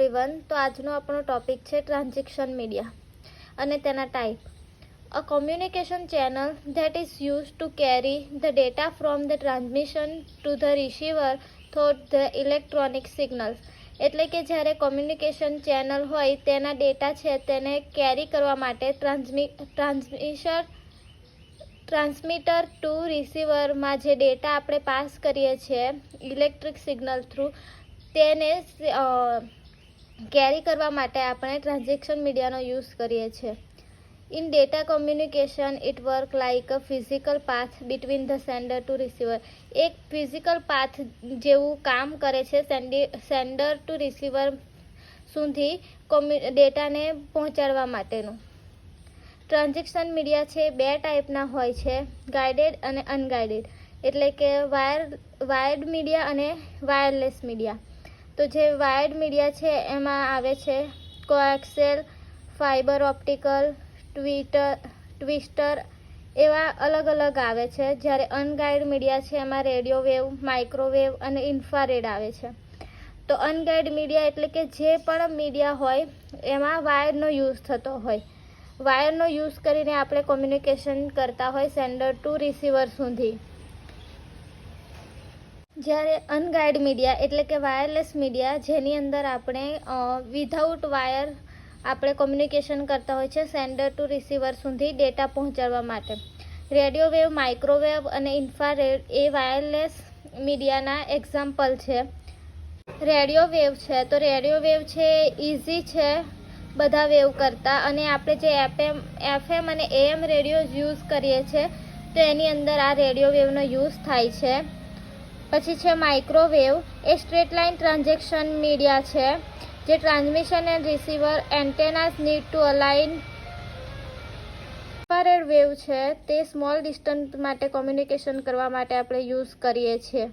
Everyone. તો આજનો આપણો ટોપિક છે ટ્રાન્ઝેક્શન મીડિયા અને તેના type. A communication channel that is use to carry the data from the transmission to the receiver through the electronic signals. એટલે કે જ્યારે કોમ્યુનિકેશન ચેનલ હોય તેના ડેટા છે તેને કેરી કરવા માટે ટ્રાન્સમીટર ટુ રિસીવરમાં જે ડેટા આપણે પાસ કરીએ છીએ ઇલેક્ટ્રિક સિગ્નલ થ્રુ તેને કેરી કરવા માટે આપણે ટ્રાન્ઝેક્શન મીડિયાનો યુઝ કરીએ છીએ। In data communication it work like a physical path between the sender to receiver. એક ફિઝિકલ પાથ જેવું કામ કરે છે સેન્ડર ટુ રિસીવર સુધી ડેટાને પહોંચાડવા માટેનું। ટ્રાન્ઝેક્શન મીડિયા છે બે ટાઈપના હોય છે, ગાઇડેડ અને અનગાઇડેડ, એટલે કે વાયર્ડ મીડિયા અને વાયરલેસ મીડિયા। તો જે વાયર્ડ મીડિયા છે એમાં આવે છે કોએક્સિયલ, ફાઇબર ઓપ્ટિકલ, ટ્વિસ્ટર એવા અલગ અલગ આવે છે। જ્યારે અનગાઇડ મીડિયા છે એમાં રેડિયો વેવ, માઇક્રોવેવ અને ઇન્ફ્રારેડ આવે છે। તો અનગાઇડ મીડિયા એટલે કે જે પણ મીડિયા હોય એમાં વાયરનો યુઝ થતો હોય, વાયરનો યુઝ કરીને આપણે કોમ્યુનિકેશન કરતા હોય સેન્ડર ટુ રિસીવર સુધી। જ્યારે અનગાઇડ મીડિયા એટલે કે વાયરલેસ મીડિયા જેની અંદર આપણે વિધાઉટ વાયર આપણે કોમ્યુનિકેશન કરતા હોય છે સેન્ડર ટુ રિસીવર સુધી ડેટા પહોંચાડવા માટે। રેડિયો વેવ, માઇક્રોવેવ અને ઇન્ફ્રારેડ એ વાયરલેસ મીડિયાના એક્ઝામ્પલ છે। રેડિયો વેવ છે તો રેડિયો વેવ છે ઇઝી છે બધા વેવ કરતાં, અને આપણે જે એફએમ અને એએમ રેડિયો યુઝ કરીએ છીએ તો એની અંદર આ રેડિયો વેવનો યુઝ થાય છે। પછી છે માઇક્રોવેવ, એ સ્ટ્રેટ લાઇન ટ્રાન્ઝેક્શન મીડિયા છે જે transmission and receiver antennas need to align. Infrared wave છે તે સ્મોલ ડિસ્ટન્સ માટે કોમ્યુનિકેશન કરવા માટે આપણે યુઝ કરીએ છીએ।